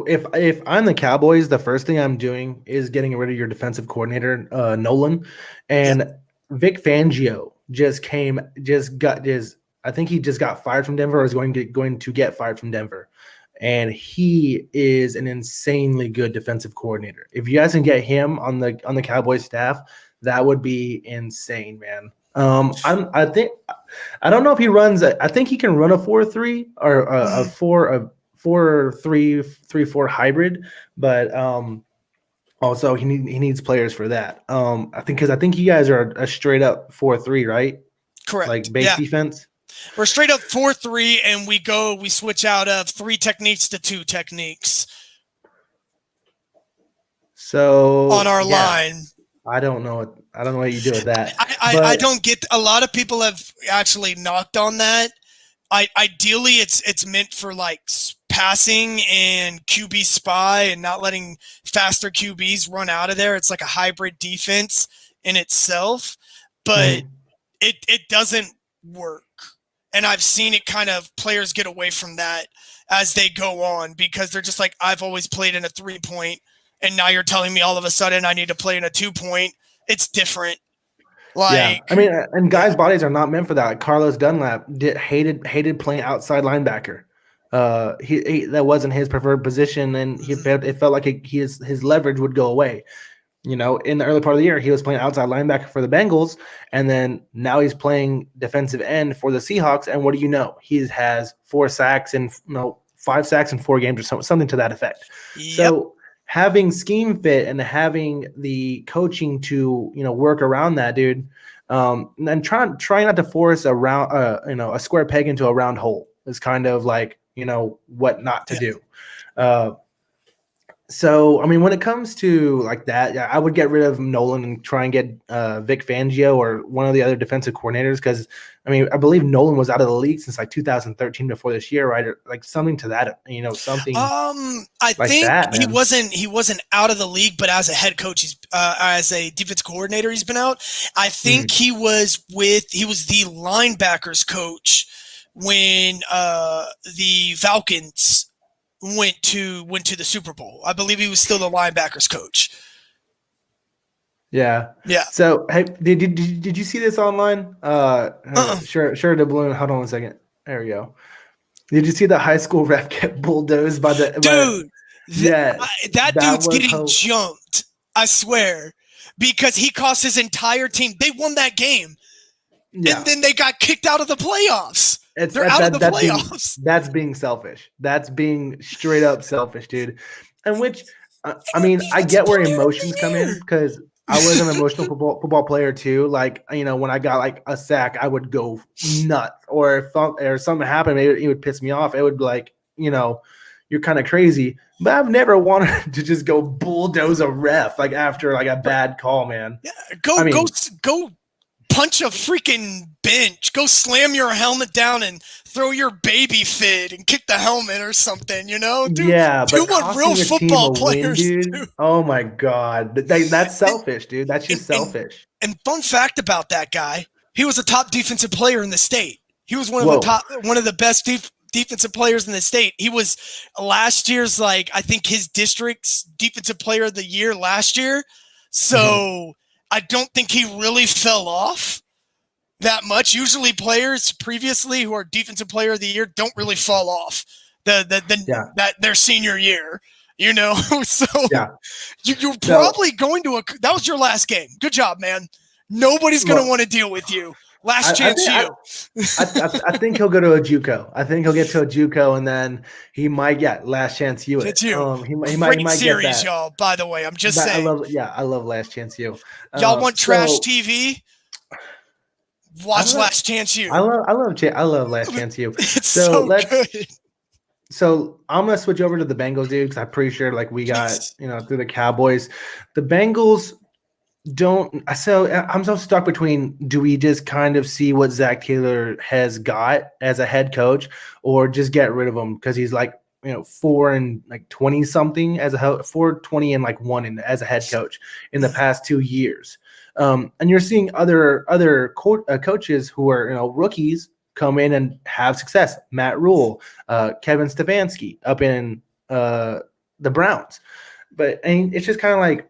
if I'm the Cowboys, the first thing I'm doing is getting rid of your defensive coordinator, Nolan, and Vic Fangio I think he just got fired from Denver, or is going to get fired from Denver. And he is an insanely good defensive coordinator. If you guys can get him on the Cowboys staff, that would be insane, man. I don't know if he runs. I think he can run a 4-3 or a 4-3-3-4 hybrid, but also he needs players for that. I think you guys are a straight up 4-3, right? Correct. like base Yeah. defense. We're straight up 4-3, and we switch out of 3 techniques to 2 techniques. So on our line. I don't know what you do with that. I don't get. A lot of people have actually knocked on that. Ideally, it's meant for like passing and QB spy and not letting faster QBs run out of there. It's like a hybrid defense in itself, but it doesn't work. And I've seen it kind of players get away from that as they go on because they're just like, I've always played in a 3-point, and now you're telling me all of a sudden I need to play in a 2-point. It's different. I mean, and guys' bodies are not meant for that. Like Carlos Dunlap hated playing outside linebacker. He that wasn't his preferred position, and it felt like his leverage would go away. You know, in the early part of the year, he was playing outside linebacker for the Bengals, and then now he's playing defensive end for the Seahawks. And what do you know? He has 4 sacks and 5 sacks in 4 games or something to that effect. Yep. So having scheme fit and having the coaching to work around that, dude, and try not to force a square peg into a round hole is kind of like what not to do. So, I mean, when it comes to like that, I would get rid of Nolan and try and get Vic Fangio or one of the other defensive coordinators because, I mean, I believe Nolan was out of the league since like 2013 before this year, right? Or like something to that, something. I like think that, he wasn't out of the league, but as a head coach, as a defense coordinator, he's been out. I think he was the linebackers coach when the Falcons went to the Super Bowl. I believe he was still the linebackers coach. Yeah. So, hey, did you see this online? Sure, the balloon. Hold on 1 second. There we go. Did you see the high school ref get bulldozed by the dude? That dude's getting jumped. I swear, because he cost his entire team. They won that game, and then they got kicked out of the playoffs. They're out of the playoffs. That's being selfish. That's being straight up selfish, dude. And which, I mean, I get where emotions come in because I was an emotional football player too. Like, when I got like a sack, I would go nuts. Or if something happened, it would piss me off. It would be like, you're kind of crazy. But I've never wanted to just go bulldoze a ref like after like a bad call, man. Yeah, go punch a freaking bench. Go slam your helmet down and throw your baby fit and kick the helmet or something, Dude, do what real football players do. Oh my God. That's selfish, dude. That's just selfish. And fun fact about that guy, he was a top defensive player in the state. He was one of the best defensive players in the state. He was last year's, I think his district's defensive player of the year last year. So I don't think he really fell off that much. Usually players previously who are defensive player of the year don't really fall off that their senior year, So you're probably going to that was your last game. Good job, man. Nobody's going to want to deal with you. Last chance I think he'll go to a JUCO. I think he'll get to a JUCO, and then he might get last chance U. He might series, get that. Y'all. By the way, I'm just saying. I love Last Chance U. Y'all want trash TV? Watch Last Chance U. I love Last Chance U. It's so good. So I'm gonna switch over to the Bengals, dude, because I'm pretty sure we got through the Cowboys. The Bengals don't. So I'm so stuck between, do we just kind of see what Zach Taylor has got as a head coach, or just get rid of him because he's 4-20 something as a 4-20 and 1 as a head coach in the past 2 years. And you're seeing other coaches who are rookies come in and have success. Matt Rule, Kevin Stefanski up in the Browns. But it's just kind of like,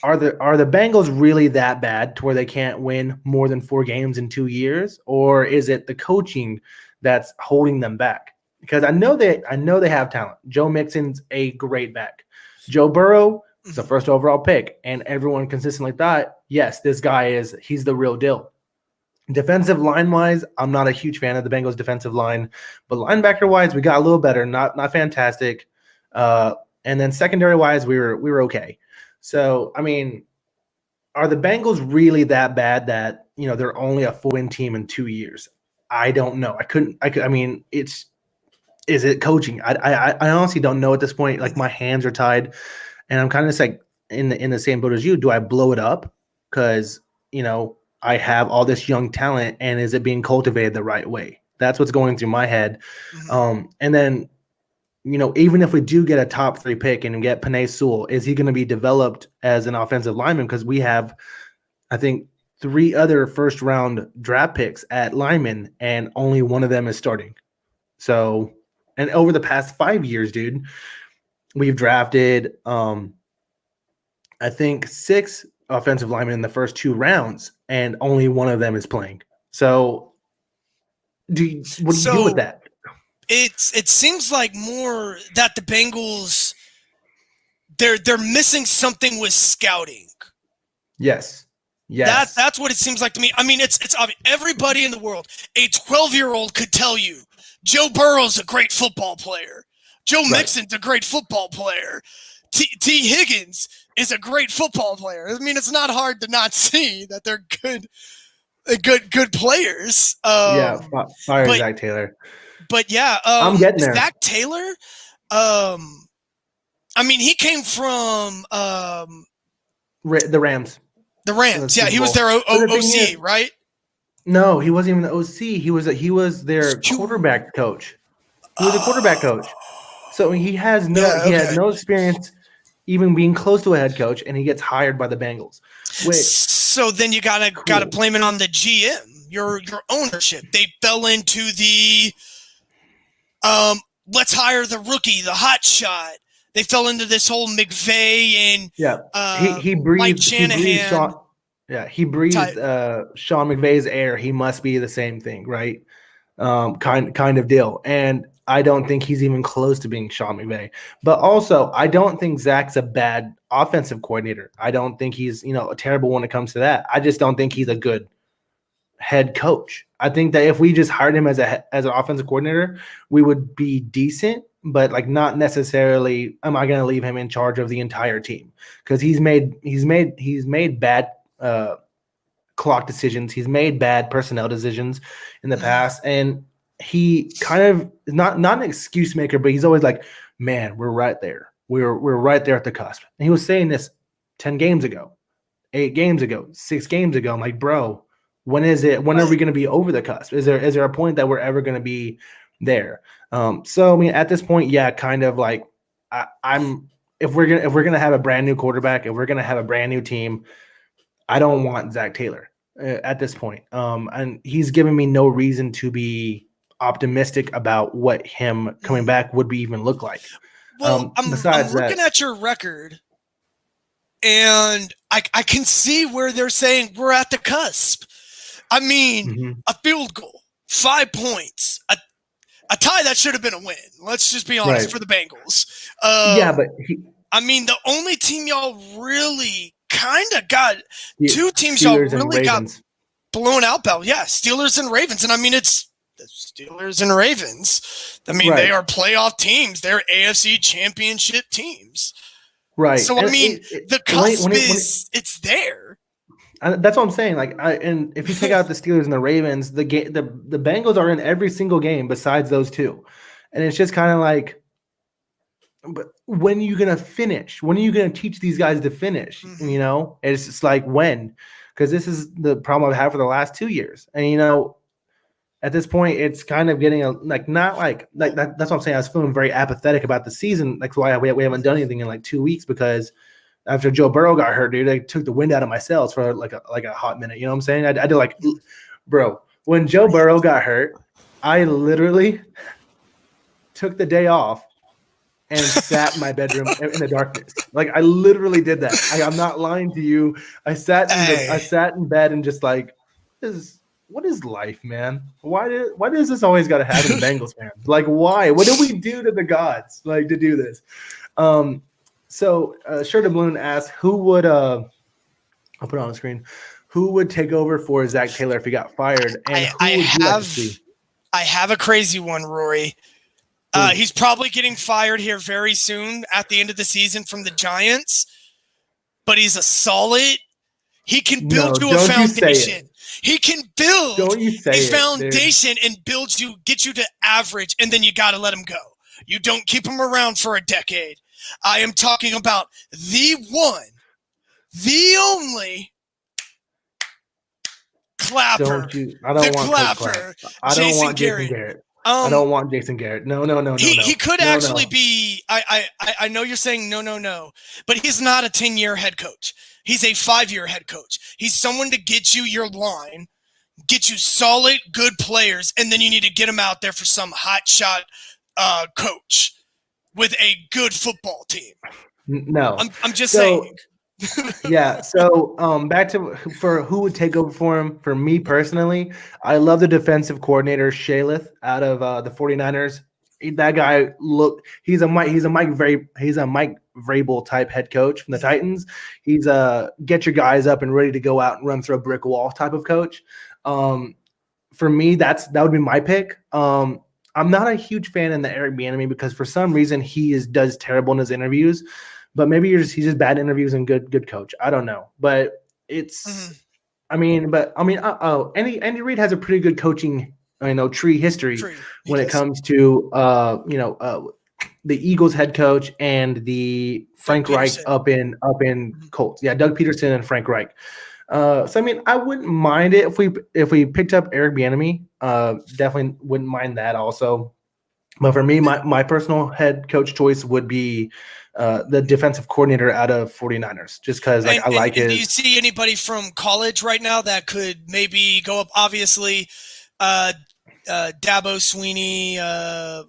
are the Bengals really that bad to where they can't win more than 4 games in 2 years, or is it the coaching that's holding them back? Because I know they have talent. Joe Mixon's a great back. Joe Burrow is the first overall pick, and everyone consistently thought, yes, this guy he's the real deal. Defensive line wise, I'm not a huge fan of the Bengals defensive line, but linebacker wise, we got a little better, not fantastic. And then secondary wise, we were okay. So, I mean, are the Bengals really that bad that they're only a 4-win team in 2 years. I don't know. I mean, is it coaching? I honestly don't know at this point. Like my hands are tied, and I'm kind of just like in the same boat as you. Do I blow it up because I have all this young talent, and is it being cultivated the right way? That's what's going through my head. And then even if we do get a top 3 pick and get Penei Sewell, is he going to be developed as an offensive lineman? Because we have, I think, 3 other first round draft picks at lineman, and only one of them is starting. So, and over the past 5 years, dude, we've drafted, I think 6 offensive linemen in the first 2 rounds, and only one of them is playing. So, what do you do with that? It seems like more that the Bengals they're missing something with scouting. Yes. That's what it seems like to me. I mean, it's obvious. Everybody in the world, a 12-year-old could tell you Joe Burrow's a great football player. Joe Mixon's a great football player. T. Higgins is a great football player. I mean, it's not hard to not see that they're good players. Fire Zach Taylor. But yeah, I'm getting there. Zach Taylor, I mean, he came from the Rams. The Rams, yeah, he was their OC, right? No, he wasn't even the OC. He was their quarterback coach. He was a quarterback coach. So he has had no experience even being close to a head coach, and he gets hired by the Bengals. So then you gotta blame it on the GM, your ownership. They fell into the let's hire the rookie, the hot shot. They fell into this whole McVay and he breathed Mike Shanahan. He breathed Sean McVay's air. He must be the same thing, right? Kind of deal. And I don't think he's even close to being Sean McVay. But also, I don't think Zach's a bad offensive coordinator. I don't think he's terrible when it comes to that. I just don't think he's a good head coach. I think that if we just hired him as an offensive coordinator, we would be decent, but like not necessarily am I going to leave him in charge of the entire team, because he's made bad clock decisions. He's made bad personnel decisions in the past, and he kind of not an excuse maker, but he's always like, man, we're right there. We're right there at the cusp. And he was saying this 10 games ago, 8 games ago, 6 games ago. I'm like, bro, when is it? When are we going to be over the cusp? Is there a point that we're ever going to be there? So I mean, at this point, yeah, kind of like I'm. If we're gonna have a brand new quarterback, if we're gonna have a brand new team, I don't want Zach Taylor at this point. And he's given me no reason to be optimistic about what him coming back would be even look like. Well, I'm looking at your record, and I can see where they're saying we're at the cusp. I mean, a field goal, 5 points, a tie that should have been a win. Let's just be honest for the Bengals. But I mean, the only team y'all really kind of got, 2 teams y'all really got blown out by. Yeah, Steelers and Ravens. And I mean, it's the Steelers and Ravens. I mean, they are playoff teams. They're AFC championship teams. Right. So, I mean, the cusp it's there. That's what I'm saying. Like, and if you take out the Steelers and the Ravens, the Bengals are in every single game besides those 2, and it's just kind of like, but when are you gonna finish? When are you gonna teach these guys to finish? It's just like when, because this is the problem I've had for the last 2 years, and at this point, it's kind of getting not like that. That's what I'm saying. I was feeling very apathetic about the season. Like, why we haven't done anything in like 2 weeks, because after Joe Burrow got hurt, dude, they took the wind out of my sails for like a hot minute. You know what I'm saying? I did like, bro, when Joe Burrow got hurt, I literally took the day off and sat in my bedroom in the darkness. Like, I literally did that. I'm not lying to you. I sat in bed and just like, what is life, man? Why does this always got to happen to Bengals fans? Like, why? What did we do to the gods like to do this? So Shirt of Balloon asks, who would I'll put it on the screen. Who would take over for Zach Taylor if he got fired? And who would you like to see? I have a crazy one, Rory. He's probably getting fired here very soon at the end of the season from the Giants, but he's a solid. He can build you a foundation. He can build Don't you say a it, foundation and get you to average, and then you got to let him go. You don't keep him around for a decade. I am talking about the one, the only clapper. Don't you? I don't want Coach Clapp. I don't want Jason Garrett. I don't want Jason Garrett. No. He could actually be. I know you're saying no, but he's not a 10-year head coach. He's a 5-year head coach. He's someone to get you your line, get you solid, good players, and then you need to get them out there for some hot shot coach with a good football team. No, I'm just saying. Yeah. So back to for who would take over for him. For me personally, I love the defensive coordinator Shaleth out of the 49ers. That guy he's a Mike Vrabel type head coach from the Titans. He's a get your guys up and ready to go out and run through a brick wall type of coach. For me, that would be my pick. I'm not a huge fan in the Eric Bieniemy because for some reason he does terrible in his interviews. But maybe he's just bad interviews and good coach. I don't know, but it's. Andy Reid has a pretty good coaching, tree history when it comes to the Eagles head coach and the Frank Reich up in Colts. Yeah, Doug Peterson and Frank Reich. I wouldn't mind it if we picked up Eric Bieniemy. Definitely wouldn't mind that also. But for me, my personal head coach choice would be the defensive coordinator out of 49ers, just because I like his. Do you see anybody from college right now that could maybe go up? Obviously, Dabo Sweeney, not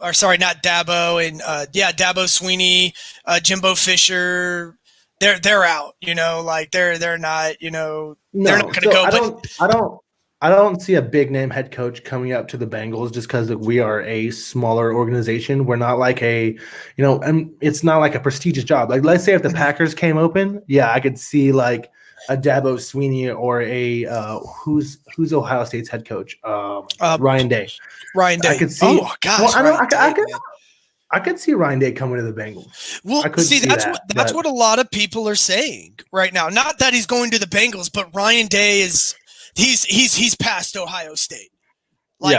Dabo, and Dabo Sweeney, Jimbo Fisher. They're out. They're not. They're not going to go. I don't see a big name head coach coming up to the Bengals just because we are a smaller organization. We're not like and it's not like a prestigious job. Like, let's say if the Packers came open, yeah, I could see like a Dabo Sweeney or a who's Ohio State's head coach, Ryan Day. Ryan Day. I could see. Oh gosh, I could see Ryan Day coming to the Bengals. Well, that's what a lot of people are saying right now. Not that he's going to the Bengals, but Ryan Day is. He's past Ohio State.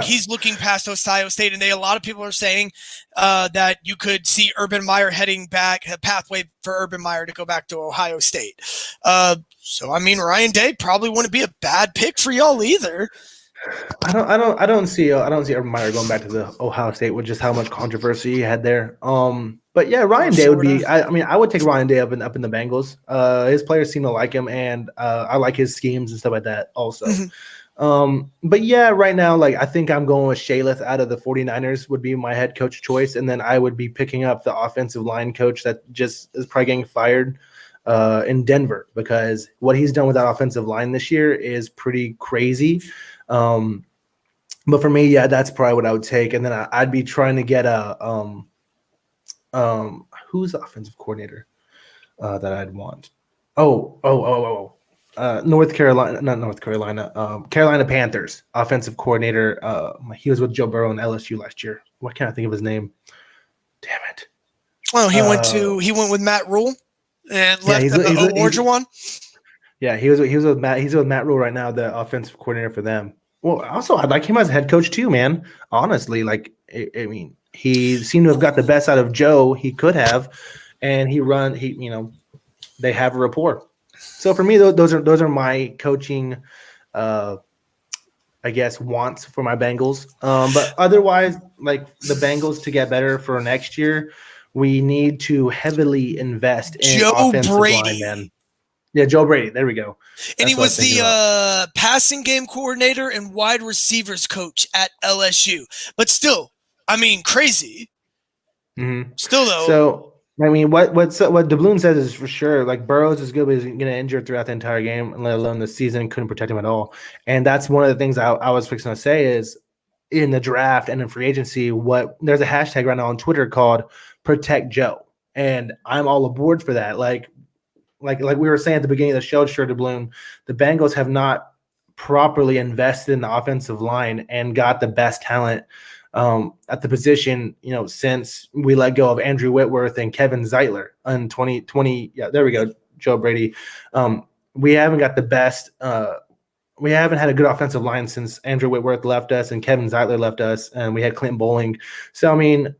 He's looking past Ohio State, and a lot of people are saying that you could see Urban Meyer heading back, a pathway for Urban Meyer to go back to Ohio State. Ryan Day probably wouldn't be a bad pick for y'all either. I don't see Urban Meyer going back to the Ohio State with just how much controversy he had there. But yeah, Ryan Day would be. I would take Ryan Day up in the Bengals. His players seem to like him, and I like his schemes and stuff like that also. But yeah, right now, I think I'm going with Shaleth out of the 49ers would be my head coach choice, and then I would be picking up the offensive line coach that just is probably getting fired in Denver because what he's done with that offensive line this year is pretty crazy. But for me, yeah, that's probably what I would take, and then I'd be trying to get who's the offensive coordinator that I'd want? Carolina Panthers offensive coordinator. He was with Joe Burrow in LSU last year. Why can't I think of his name? Damn it. Well, he went with Matt Rule and left the Georgia one. Yeah, he's with Matt Rule right now, the offensive coordinator for them. Well, also I'd like him as a head coach too, man. Honestly, he seemed to have got the best out of Joe he could have, and they have a rapport. So for me, those are my coaching, I guess, wants for my Bengals. But otherwise, the Bengals to get better for next year, we need to heavily invest in offensive linemen. Yeah, Joe Brady. There we go. And he was the passing game coordinator and wide receivers coach at LSU. But still, crazy. Mm-hmm. Still, though. So, what DeBloom says is for sure, Burrows is good, but he's going to injure throughout the entire game, let alone the season. Couldn't protect him at all. And that's one of the things I was fixing to say is in the draft and in free agency, there's a hashtag right now on Twitter called Protect Joe. And I'm all aboard for that. Like we were saying at the beginning of the show, sure to Bloom, the Bengals have not properly invested in the offensive line and got the best talent at the position, since we let go of Andrew Whitworth and Kevin Zeitler in 2020. Yeah, there we go, Joe Brady. We haven't got the best we haven't had a good offensive line since Andrew Whitworth left us and Kevin Zeitler left us, and we had Clint Bowling. So I mean,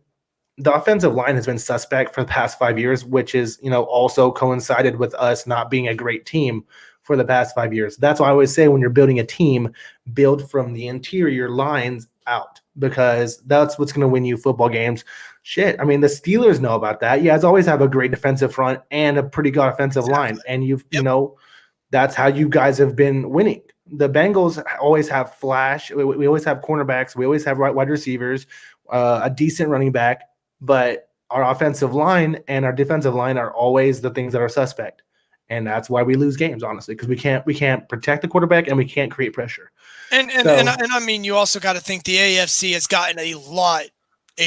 the offensive line has been suspect for the past 5 years, which is, also coincided with us not being a great team for the past 5 years. That's why I always say when you're building a team, build from the interior lines out, because that's what's going to win you football games. Shit, I mean, the Steelers know about that. You guys always have a great defensive front and a pretty good offensive line, and that's how you guys have been winning. The Bengals always have flash. We always have cornerbacks. We always have wide receivers, a decent running back, but our offensive line and our defensive line are always the things that are suspect. And that's why we lose games, honestly, because we can't protect the quarterback and we can't create pressure. And I mean, you also got to think the AFC has gotten a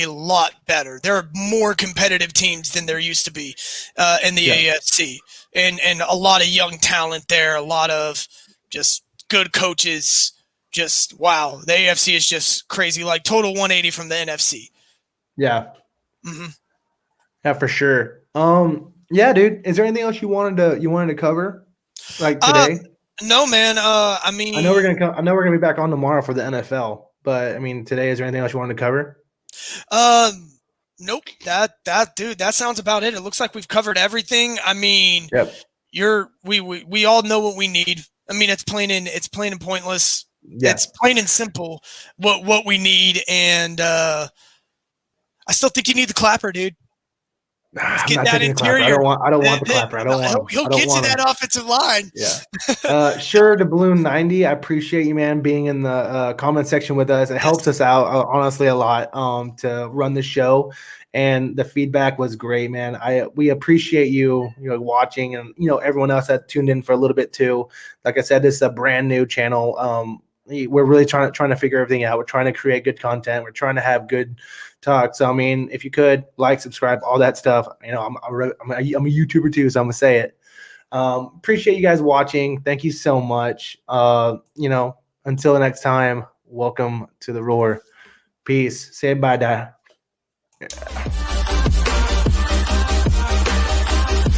lot better. There are more competitive teams than there used to be in the AFC, and a lot of young talent there, a lot of just good coaches. Just wow, the AFC is just crazy, like total 180 from the NFC. Yeah. Mm-hmm. Yeah, for sure. Yeah, dude. Is there anything else you wanted to cover, like today? No, man. I mean, I know we're gonna be back on tomorrow for the NFL, but I mean, today, is there anything else you wanted to cover? Nope. Dude, that sounds about it. It looks like we've covered everything. I mean, yep. We all know what we need. I mean, it's plain and pointless. Yeah. It's plain and simple what we need, and I still think you need the clapper, dude. I'm not taking the clapper. I don't want the clapper. I don't want him. He'll get you that offensive line. Yeah. Sure, to Balloon 90. I appreciate you, man, being in the comment section with us. It helps us out, honestly, a lot to run the show. And the feedback was great, man. We appreciate you, watching, and everyone else that tuned in for a little bit too. Like I said, this is a brand new channel. We're really trying to figure everything out. We're trying to create good content. We're trying to have good talk. So I mean, if you could like, subscribe, all that stuff. I'm a YouTuber too, so I'm gonna say it. Appreciate you guys watching. Thank you so much. Until the next time, welcome to the Roar. Peace. Say bye, Dad.